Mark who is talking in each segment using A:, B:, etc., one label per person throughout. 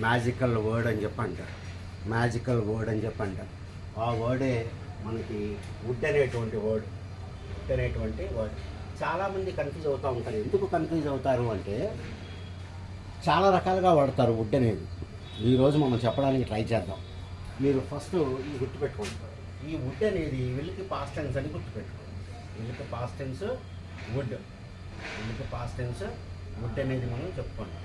A: Magical word అని చెప్పి అంటారు. మ్యాజికల్ వర్డ్ అని చెప్పి అంటారు. ఆ వర్డే మనకి వుడ్ అనేటువంటి వర్డ్. వుడ్ అనేటువంటి వర్డ్ చాలామంది కన్ఫ్యూజ్ అవుతూ ఉంటారు. ఎందుకు కన్ఫ్యూజ్ అవుతారు అంటే చాలా రకాలుగా వాడతారు వుడ్ అనేది. ఈరోజు మనం చెప్పడానికి ట్రై చేద్దాం. మీరు ఫస్ట్ ఈ గుర్తుపెట్టుకోండి. ఈ వుడ్ అనేది విల్కి పాస్ట్ టెన్స్ అని గుర్తుపెట్టుకోండి. విల్కి పాస్ట్ టెన్స్ వుడ్. విల్కి పాస్ట్ టెన్స్ వుడ్ అనేది మనం చెప్పుకోండి.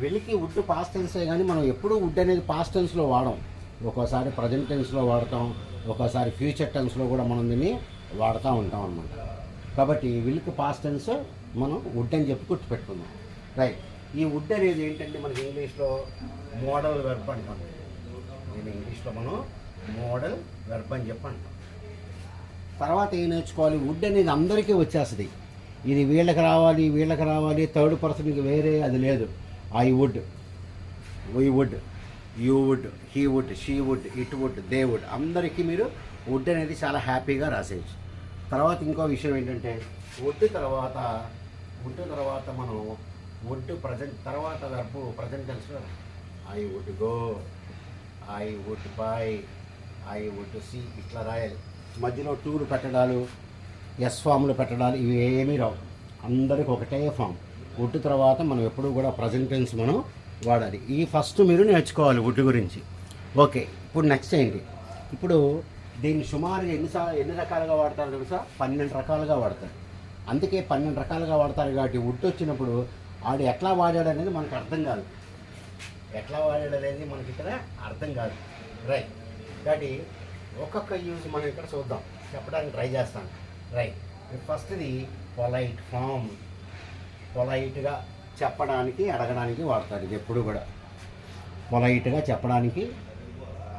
A: విల్కి వుడ్ పాస్ట్ టెన్సే కానీ మనం ఎప్పుడూ వుడ్ అనేది పాస్ట్ టెన్స్లో వాడం. ఒక్కోసారి ప్రజెంట్ టెన్స్లో వాడతాం, ఒక్కోసారి ఫ్యూచర్ టెన్స్లో కూడా మనం దీన్ని వాడుతూ ఉంటాం అన్నమాట. కాబట్టి విల్కి పాస్ట్ టెన్స్ మనం వుడ్ అని చెప్పి గుర్తుపెట్టుకుందాం. రైట్. ఈ వుడ్ అనేది ఏంటంటే మనకి ఇంగ్లీష్లో మోడల్ వెర్బ్ అంటాం. దీన్ని ఇంగ్లీష్లో మనం మోడల్ వెర్బ్ అని చెప్పి అంటాం. తర్వాత ఏం నేర్చుకోవాలి, వుడ్ అనేది అందరికీ వచ్చేస్తుంది. ఇది వీళ్ళకి రావాలి, వీళ్ళకి రావాలి, థర్డ్ పర్సన్కి వేరే అది లేదు. I would, we would, you would, he would, she would, it would, they would, అందరికీ మీరు వుడ్ అనేది చాలా హ్యాపీగా రాసేయచ్చు. తర్వాత ఇంకో విషయం ఏంటంటే వుడ్ తర్వాత మనం వుడ్ ప్రజెంట్ తర్వాత వెర్బ్ ప్రజెంట్ టెన్స్లో I would go, I would buy, I would see ఇట్లా రాయాలి. మధ్యలో టూలు పెట్టడాలు, ఎస్ ఫామ్లు పెట్టడాలు ఇవి ఏమీ రావు. అందరికి ఒకటే ఫామ్. వుడ్ తర్వాత మనం ఎప్పుడూ కూడా ప్రజెంట్ టెన్స్ మనం వాడాలి. ఈ ఫస్ట్ మీరు నేర్చుకోవాలి వుడ్ గురించి. ఓకే, ఇప్పుడు నెక్స్ట్ ఏంటి? ఇప్పుడు దీన్ని సుమారుగా ఎన్ని రకాలుగా వాడతారు తెలుసా? 12 రకాలుగా వాడతారు. అందుకే 12 రకాలుగా వాడతారు కాబట్టి వుడ్ వచ్చినప్పుడు ఆడు ఎట్లా వాడాడు అనేది మనకు అర్థం కాదు. ఎట్లా వాడాడు అనేది మనకి ఇక్కడ అర్థం కాదు. రైట్. కాబట్టి ఒక్కొక్క యూజ్ మనం ఇక్కడ చూద్దాం, చెప్పడానికి ట్రై చేస్తాను. రైట్. ఫస్ట్ది పొలైట్ ఫామ్. పొలైట్గా చెప్పడానికి అడగడానికి వాడతారు. ఇది ఎప్పుడు కూడా పొలైట్గా చెప్పడానికి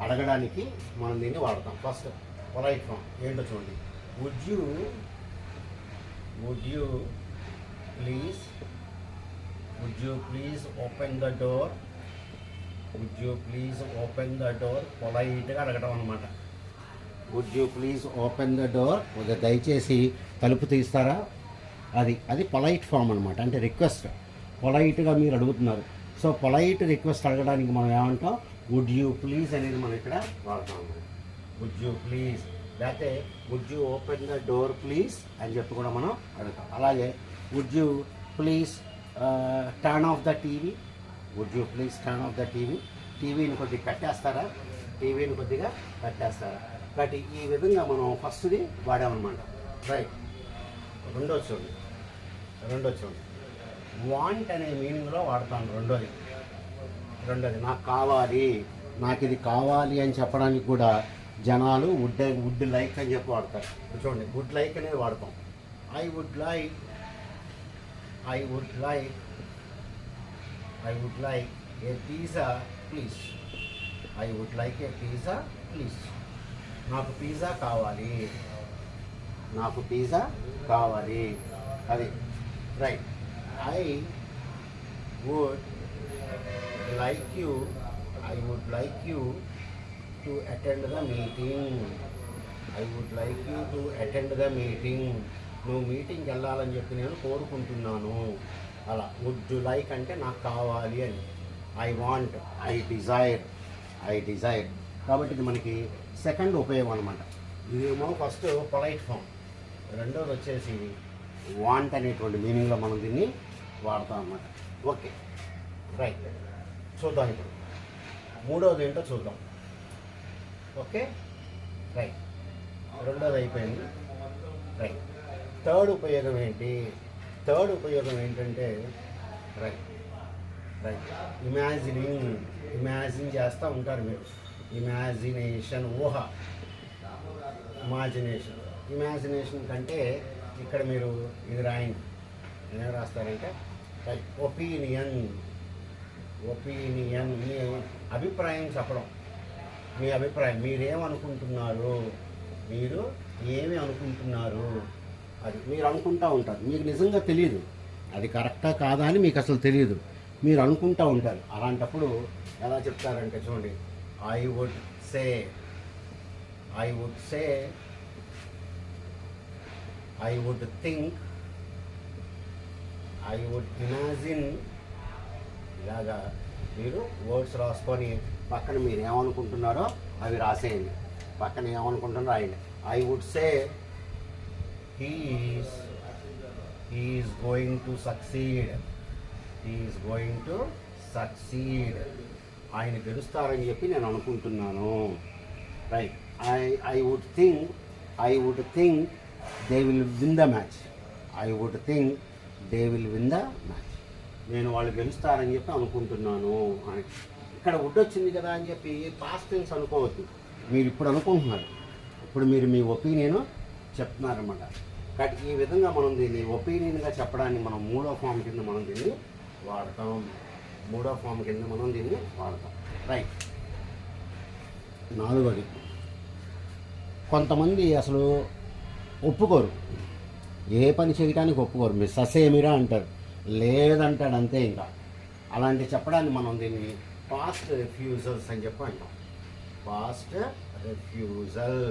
A: అడగడానికి మనం దీన్ని వాడతాం. ఫస్ట్ పొలైట్ ఫామ్ ఏంటో చూడండి. Would you please open the door. Would you please open the door పొలైట్గా అడగడం అనమాట. Would you please open the door, దయచేసి తలుపు తీస్తారా, అది పొలైట్ ఫామ్ అనమాట. అంటే రిక్వెస్ట్, పొలైట్గా మీరు అడుగుతున్నారు. సో పొలైట్ రిక్వెస్ట్ అడగడానికి మనం ఏమంటాం, వుడ్ యూ ప్లీజ్ అనేది మనం ఇక్కడ వాడతాం. వుడ్ యూ ప్లీజ్, లేకపోతే would you open the door please అని చెప్పి కూడా మనం అడుగుతాం. అలాగే would you please turn off the TV. Would you please turn off the TV. టీవీని కొద్దిగా కట్టేస్తారా, టీవీని కొద్దిగా కట్టేస్తారా. కాబట్టి ఈ విధంగా మనం ఫస్ట్ది వాడామన్నమాట. రైట్. రెండోది చూడండి. వాంట్ అనే మీనింగ్లో వాడతాను. రెండోది నాకు కావాలి, నాకు ఇది కావాలి అని చెప్పడానికి కూడా జనాలు వుడ్ లైక్ అని చెప్పి వాడతారు. చూడండి, వుడ్ లైక్ అనేది వాడతాం. I would like a pizza please. I would like a pizza please. నాకు పిజ్జా కావాలి, అది. Right. I would like you to attend the meeting. నువ్వు మీటింగ్కి వెళ్ళాలని చెప్పి నేను కోరుకుంటున్నాను. అలా వుడ్ లైక్ అంటే నాకు కావాలి అని. I want, I desire. కాబట్టి ఇది మనకి సెకండ్ ఉపయోగం అనమాట. ఇదేమో ఫస్ట్ పొలైట్ ఫామ్. రెండోది వచ్చేసి వాంట్ అనేటువంటి మీనింగ్లో మనం దీన్ని వాడతాం అన్నమాట. Okay, right. చూద్దాం ఇప్పుడు మూడోది ఏంటో చూద్దాం. Okay, right. రెండోది అయిపోయింది. రైట్. థర్డ్ ఉపయోగం ఏంటంటే రైట్ ఇమాజిన్ చేస్తూ ఉంటారు మీరు. ఇమాజినేషన్, ఊహ. ఇమాజినేషన్ కంటే ఇక్కడ మీరు ఇది రాయండి. ఏం రాస్తారంటే ఒపీనియన్. మీ అభిప్రాయం చెప్పడం. మీ అభిప్రాయం, మీరు ఏమి అనుకుంటున్నారు అది మీరు అనుకుంటూ ఉంటారు. మీకు నిజంగా తెలియదు అది కరెక్టా కాదా అని, మీకు అసలు తెలియదు, మీరు అనుకుంటూ ఉంటారు. అలాంటప్పుడు ఎలా చెప్తారంటే చూడండి, I would say, I would think, I would imagine. ఇలాగా మీరు వర్డ్స్ రాసుకొని పక్కన మీరు ఏమనుకుంటున్నారో అవి రాసేయండి. పక్కన ఏమనుకుంటున్నారో రాయండి. I would say he's going to succeed. He's going to succeed. ఆయన గెలుస్తారని చెప్పి నేను అనుకుంటున్నాను. Right. I would think they will win the match. I would think they will win the match. నేను వాళ్ళు గెలుస్తారని చెప్పి అనుకుంటున్నాను అని. ఇక్కడ వుడ్ వచ్చింది కదా అని చెప్పి పాస్ట్ టెన్స్ అనుకోవద్దు. మీరు ఇప్పుడు అనుకుంటున్నారు, ఇప్పుడు మీరు మీ ఒపీనియన్ చెప్తున్నారన్నమాట. కాబట్టి ఈ విధంగా మనం దీన్ని ఒపీనియన్గా చెప్పడానికి మనం మూడో ఫామ్ కింద మనం దీన్ని వాడతాం. రైట్. 4వది, కొంతమంది అసలు ఒప్పుకోరు, ఏ పని చేయడానికి ఒప్పుకోరు. మీరు ససేమిరా అంటారు, లేదంటాడు అంతే. ఇంకా అలాంటి చెప్పడానికి మనం దీన్ని పాస్ట్ రిఫ్యూజల్స్ అని చెప్పి అంటాం. Past refusal.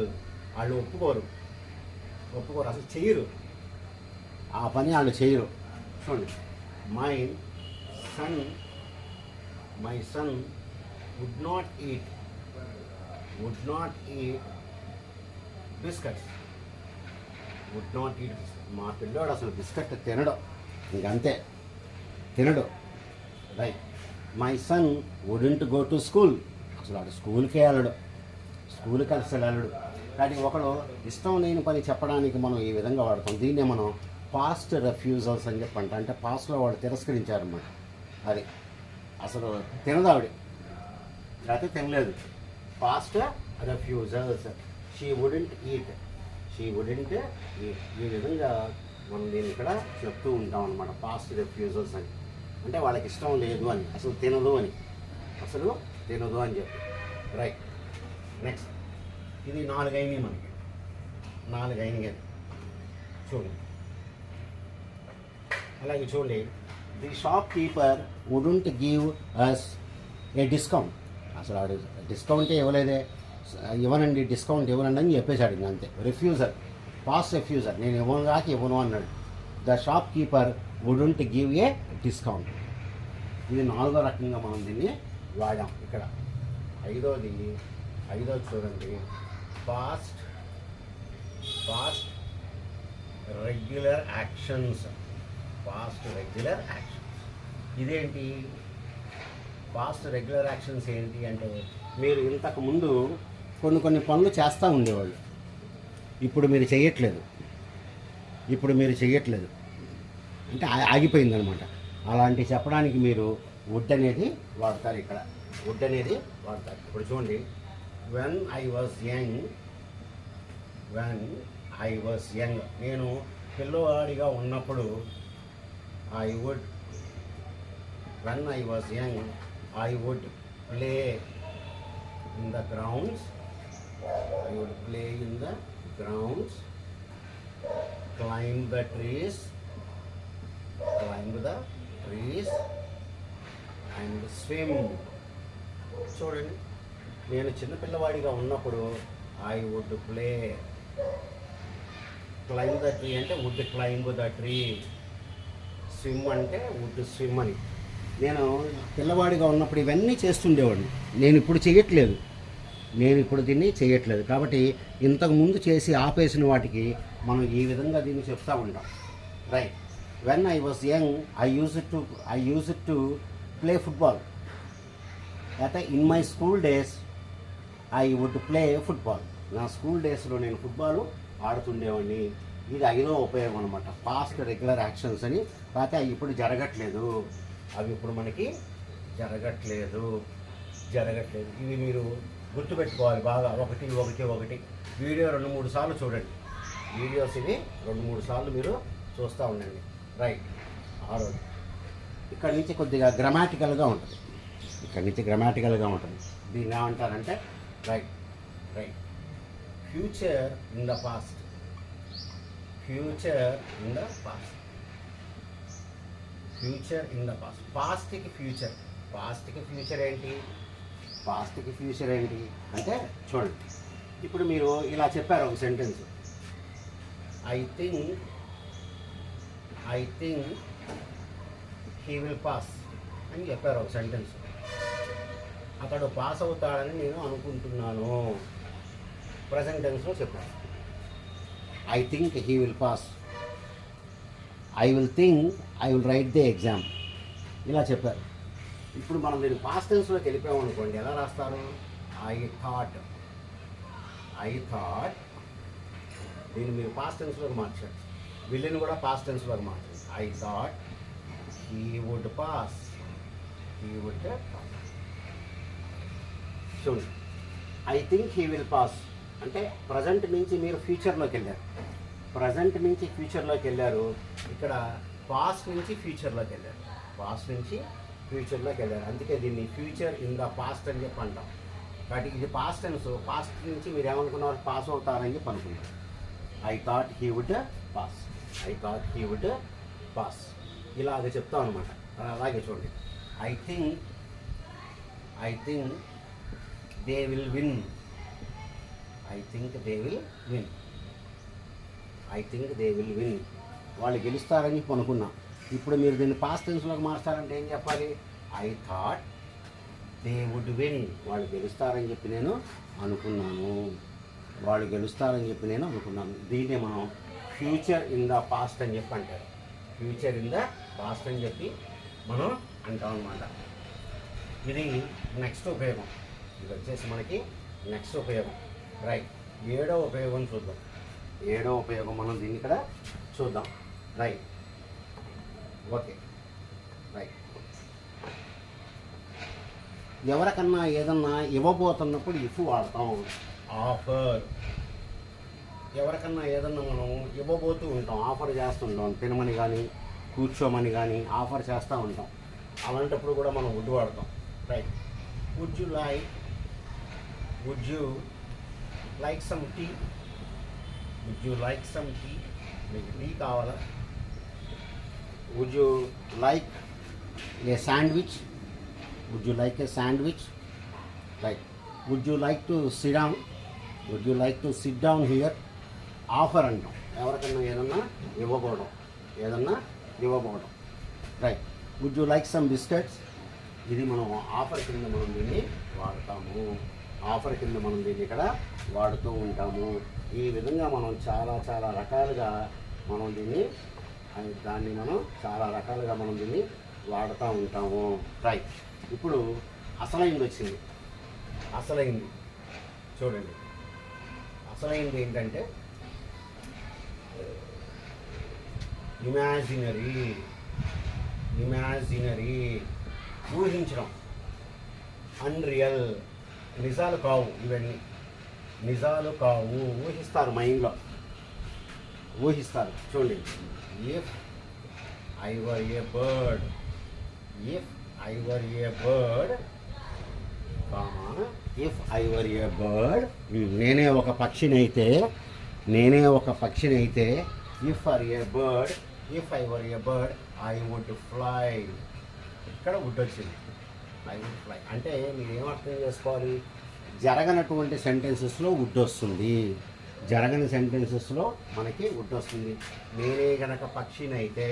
A: వాళ్ళు ఒప్పుకోరు అసలు చెయ్యరు, ఆ పని వాళ్ళు చేయరు. చూడండి, my son would not eat biscuits. మా పిల్లోడు అసలు బిస్కెట్ తినడు, ఇంకంతే తినడు. Right. My son wouldn't go to school. అసలు వాడు స్కూల్కి వెళ్ళడు. కానీ ఒకడు ఇష్టం లేని పని చెప్పడానికి మనం ఈ విధంగా వాడతాం. దీన్నే మనం పాస్ట్ రిఫ్యూజల్స్ అని చెప్పంట. అంటే పాస్ట్లో వాడు తిరస్కరించారన్నమాట. అది అసలు తినదావిడ, లేకపోతే తినలేదు. Past refusals. She wouldn't eat. ఈ విధంగా మనం దీన్ని ఇక్కడ చెప్తూ ఉంటాం అన్నమాట. పాస్ట్ రిఫ్యూజల్స్ అని అంటే వాళ్ళకి ఇష్టం లేదు అని, అసలు తినదు అని చెప్పి. రైట్. నెక్స్ట్, ఇది 4 అయినాయి మనకి. 4 అయినాయి చూడండి. అలాగే చూడండి, the shopkeeper wouldn't give us a discount. అసలు ఆడు డిస్కౌంటే ఇవ్వనండి డిస్కౌంట్ ఇవ్వనండి అని చెప్పేశాడు. ఇంక అంతే. రిఫ్యూజర్, పాస్ట్ రిఫ్యూజర్. నేను ఇవ్వను అన్నాడు. The shop keeper wouldn't give a discount. ఇది 4వ రకంగా మనం దీన్ని వాడాం ఇక్కడ. ఐదోది చూడండి, పాస్ట్ రెగ్యులర్ యాక్షన్స్. ఇదేంటి పాస్ట్ రెగ్యులర్ యాక్షన్స్ ఏంటి అంటే, మీరు ఇంతకు ముందు కొన్ని పనులు చేస్తూ ఉండేవాళ్ళు, ఇప్పుడు మీరు చేయట్లేదు అంటే ఆగిపోయిందనమాట. అలాంటి చెప్పడానికి మీరు వుడ్ అనేది వాడతారు ఇక్కడ. ఇప్పుడు చూడండి, వెన్ ఐ వాజ్ యంగ్, నేను పిల్లవాడిగా ఉన్నప్పుడు, when I was young, I would play in the grounds. Climb the trees and swim. చూడండి, నేను చిన్నపిల్లవాడిగా ఉన్నప్పుడు I would play. Climb the tree అంటే would climb the tree. Swim అంటే would swim అని. నేను పిల్లవాడిగా ఉన్నప్పుడు ఇవన్నీ చేస్తుండేవాడిని. నేను ఇప్పుడు దీన్ని చేయట్లేదు. కాబట్టి ఇంతకుముందు చేసి ఆపేసిన వాటికి మనం ఈ విధంగా దీన్ని చెప్తూ ఉంటాం. Right. When I was young I used to play football. అయితే in my school days I would play football. నా స్కూల్ డేస్లో నేను ఫుట్బాల్ ఆడుతుండేవాడిని. ఇది 5వ ఉపయోగం అనమాట, పాస్ట్ రెగ్యులర్ యాక్షన్స్ అని. కాకపోతే అవి ఇప్పుడు జరగట్లేదు. మనకి జరగట్లేదు. ఇవి మీరు గుర్తుపెట్టుకోవాలి బాగా. ఒకటి వీడియో 2-3 సార్లు చూడండి. వీడియోస్ ఇవి 2-3 సార్లు మీరు చూస్తూ ఉండండి. రైట్. 6వది, ఇక్కడ నుంచి కొద్దిగా గ్రామాటికల్గా ఉంటుంది. దీన్ని ఏమంటారంటే right. Future in the past. పాస్ట్కి ఫ్యూచర్ ఏంటి అంటే చూడండి, ఇప్పుడు మీరు ఇలా చెప్పారు ఒక sentence, I think he will pass అని చెప్పారు ఒక సెంటెన్స్. అతడు పాస్ అవుతాడని నేను అనుకుంటున్నాను. ప్రజెంట్ టెన్స్లో చెప్పాను. I think he will pass. I will think I will write the exam. ఇలా చెప్పారు. ఇప్పుడు మనం దీన్ని పాస్ట్ టెన్స్లోకి వెళ్ళిపోయాం అనుకోండి, ఎలా రాస్తారు? I thought. దీన్ని మీరు పాస్ట్ టెన్స్లోకి మార్చారు. విల్ని కూడా పాస్ట్ టెన్స్లోకి మార్చారు. I thought he would pass. చూడండి, I think he will pass అంటే ప్రజెంట్ నుంచి మీరు ఫ్యూచర్లోకి వెళ్ళారు. ఇక్కడ పాస్ట్ నుంచి ఫ్యూచర్లోకి వెళ్ళారు. అందుకే దీన్ని ఫ్యూచర్ ఇన్ ద పాస్ట్ అని చెప్పి అంటాం. కాబట్టి ఇది పాస్ట్ టెన్స్. పాస్ట్ నుంచి మీరు ఏమనుకున్నారు? పాస్ అవుతారని చెప్పి అనుకున్నారు. I thought he would pass. ఇలాగ చెప్తాం అనమాట. అలాగే చూడండి, I think they will win. వాళ్ళు గెలుస్తారని చెప్పి అనుకున్నా. ఇప్పుడు మీరు దీన్ని పాస్ట్ టెన్స్లోకి మార్చారంటే ఏం చెప్పాలి? I thought they would win. వాళ్ళు గెలుస్తారని చెప్పి నేను అనుకున్నాను. దీన్నే మనం ఫ్యూచర్ ఇన్ ద పాస్ట్ అని చెప్పి అంటారు. మనం అంటాం అన్నమాట. ఇది నెక్స్ట్ ఉపయోగం. ఇది వచ్చేసి మనకి నెక్స్ట్ ఉపయోగం. రైట్. 7వ ఉపయోగం చూద్దాం. మనం దీన్ని ఇక్కడ చూద్దాం. రైట్. ఓకే. రైట్. ఎవరికన్నా ఏదన్నా ఇవ్వబోతున్నప్పుడు ఇఫ్ వాడతాం. ఆఫర్. ఎవరికన్నా ఏదన్నా మనం ఇవ్వబోతూ ఉంటాం, ఆఫర్ చేస్తుంటాం. తినమని కానీ కూర్చోమని కానీ ఆఫర్ చేస్తూ ఉంటాం. అలాంటప్పుడు కూడా మనం వుడ్ వాడతాం. Right. Would you like some tea? మీకు టీ కావాలా? Would you like a sandwich? Right. Would you like to sit down here? Offer అంటాం ఎవరికన్నా ఏదన్నా ఇవ్వబోవడం. Right. Would you like some biscuits? ఇది మనం ఆఫర్ కింద మనం దీన్ని ఇక్కడ వాడుతూ ఉంటాము. ఈ విధంగా మనం చాలా రకాలుగా మనం దీన్ని వాడుతూ ఉంటాము. రైట్. ఇప్పుడు అసలైంది వచ్చింది. చూడండి, అసలైంది ఏంటంటే ఇమాజినరీ, ఊహించడం. అన్రియల్, నిజాలు కావు. ఇవన్నీ నిజాలు కావు, ఊహిస్తారు, మైండ్లో ఊహిస్తారు. చూడండి, if I were a bird, నేనే ఒక పక్షినైతే, if I were a bird I would fly. ఇక్కడ వుడ్ వచ్చింది. ఐ వుడ్ ఫ్లై అంటే మీరు ఏమర్థం చేసుకోవాలి? జరగనటువంటి సెంటెన్సెస్లో వుడ్ వస్తుంది. జరగని సెంటెన్సెస్లో మనకి వుడ్ వస్తుంది. నేనే గనక పక్షినైతే,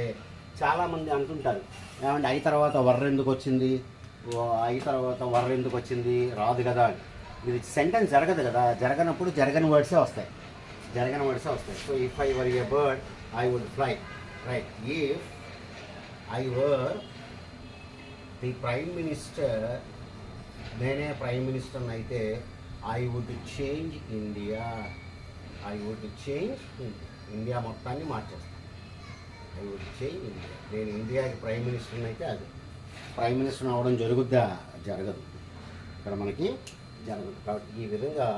A: చాలామంది అంటుంటారు, ఏమంటే ఐ తర్వాత వర్ర ఎందుకు వచ్చింది, రాదు కదా అని. ఇది సెంటెన్స్ జరగదు కదా. జరగనప్పుడు జరగని వర్డ్సే వస్తాయి. So if I were a bird I would fly. Right. If I were the prime minister, నేనే ప్రైమ్ మినిస్టర్ అయితే, I would change India. India మొత్తాన్ని మార్చేస్తాను. నేను ఇండియాకి ప్రైమ్ మినిస్టర్ని అయితే, అది ప్రైమ్ మినిస్టర్ అవ్వడం జరుగుద్దా? జరగదు. ఇక్కడ మనకి జరగదు. కాబట్టి ఈ విధంగా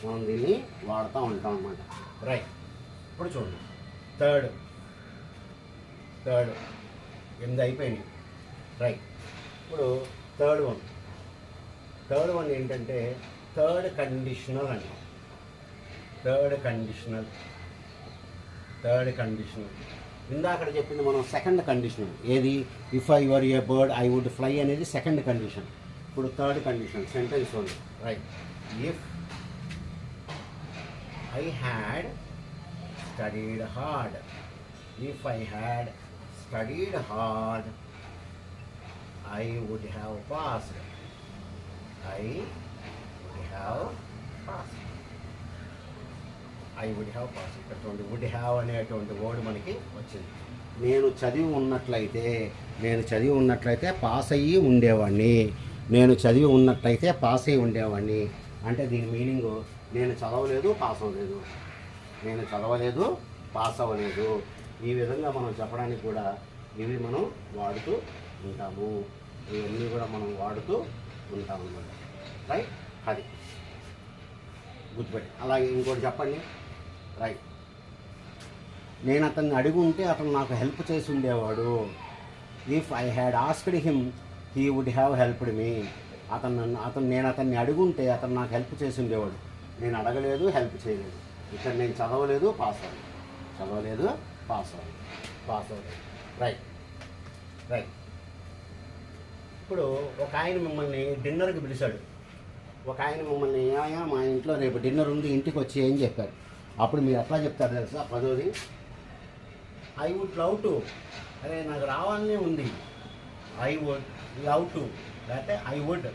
A: మనం దీన్ని వాడుతూ ఉంటాం అన్నమాట. రైట్. ఇప్పుడు చూడండి, థర్డ్ 8 అయిపోయినాయి. రైట్. ఇప్పుడు థర్డ్ వన్ ఏంటంటే థర్డ్ కండిషనల్ అంటాం. థర్డ్ కండిషనల్ ఇందాక చెప్పింది మనం సెకండ్ కండిషనల్. ఏది? If I were a bird I would fly అనేది సెకండ్ కండిషన్. ఇప్పుడు థర్డ్ కండిషన్ సెంటెన్స్ ఉంది. Right. If I had studied hard, I would have passed. I would have pass. I would have pass. ఇటువంటి would have అనేటువంటి word మనకి వచ్చింది. నేను చదివి ఉన్నట్లయితే పాస్ అయ్యి ఉండేవాడిని. నేను చదివి ఉన్నట్లయితే పాస్ అయ్యి ఉండేవాడిని అంటే దీని మీనింగు నేను చదవలేదు, పాస్ అవ్వలేదు. నేను చదవలేదు, పాస్ అవ్వలేదు. ఈ విధంగా మనం చెప్పడానికి కూడా ఇవి మనం వాడుతూ ఉంటాము. ఇవన్నీ కూడా మనం వాడుతూ ఉంటాము అన్నమాట. రైట్, అది గుర్తుపెట్టి. అలాగే ఇంకోటి చెప్పండి. రైట్, నేను అతన్ని అడిగి ఉంటే అతను నాకు హెల్ప్ చేసి ఉండేవాడు. If I had asked him he would have helped me. నేను అతన్ని అడుగుంటే అతను నాకు హెల్ప్ చేసి ఉండేవాడు. నేను అడగలేదు, హెల్ప్ చేయలేదు. ఇక్కడ నేను చదవలేదు, పాస్ అవ్వలేదు. చదవలేదు, పాస్ అవ్వలేదు. Right right. ఇప్పుడు ఒక ఆయన మిమ్మల్ని డిన్నర్కి పిలిచాడు. ఒక ఆయన మిమ్మల్ని ఏమయ్యా మా ఇంట్లో రేపు డిన్నర్ ఉంది, ఇంటికి వచ్చి ఏం చెప్పారు. అప్పుడు మీరు ఎట్లా చెప్తారు తెలుసా? పదోది ఐ వుడ్ లవ్ టు. అరే నాకు రావాలనే ఉంది. ఐ వుడ్ లవ్ టు, లేకపోతే I would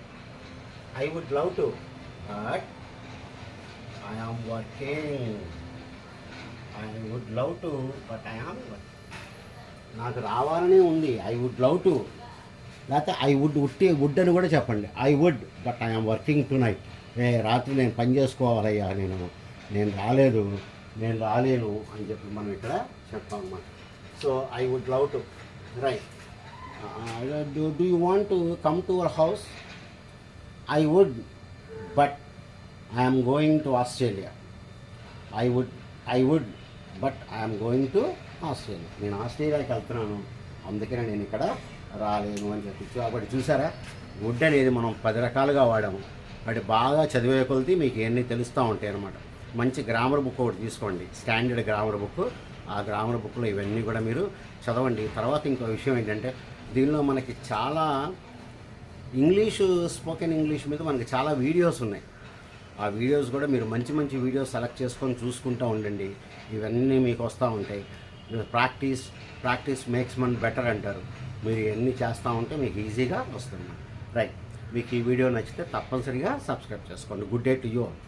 A: love to but I am working. I would love to but I am working. నాకు రావాలనే ఉంది, ఐ వుడ్ లవ్ టు. లేకపోతే ఐ వుడ్ అని కూడా చెప్పండి. I would but I am working tonight. రాత్రి నేను పని చేసుకోవాలయ్యా, నేను రాలేను అని చెప్పి మనం ఇక్కడ చెప్తాం అన్నమాట. So I would love to. Right. Do you want to come to our house? I would but I'm going to Australia. I would but I'm going to Australia. నేను ఆస్ట్రేలియాకి వెళ్తున్నాను, అందుకనే నేను ఇక్కడ రాలేను అని చెప్పి. కాబట్టి చూసారా, వుడ్ అనేది మనం 10 రకాలుగా వాడాము. వాటి బాగా చదివే కొలిది మీకు ఇవన్నీ తెలుస్తూ ఉంటాయి అన్నమాట. మంచి గ్రామర్ బుక్ ఒకటి తీసుకోండి, స్టాండర్డ్ గ్రామర్ బుక్. ఆ గ్రామర్ బుక్లో ఇవన్నీ కూడా మీరు చదవండి. తర్వాత ఇంకో విషయం ఏంటంటే, దీనిలో మనకి చాలా స్పోకెన్ ఇంగ్లీష్ మీద మనకి చాలా వీడియోస్ ఉన్నాయి. ఆ వీడియోస్ కూడా మీరు మంచి మంచి వీడియోస్ సెలెక్ట్ చేసుకొని చూసుకుంటూ ఉండండి. ఇవన్నీ మీకు వస్తూ ఉంటాయి. ప్రాక్టీస్ మేక్స్ మన్ బెటర్ అంటారు. మీరు ఇవన్నీ చేస్తూ ఉంటే మీకు ఈజీగా వస్తుంది. రైట్. మీకు ఈ వీడియో నచ్చితే తప్పనిసరిగా సబ్స్క్రైబ్ చేసుకోండి. Good day to you all.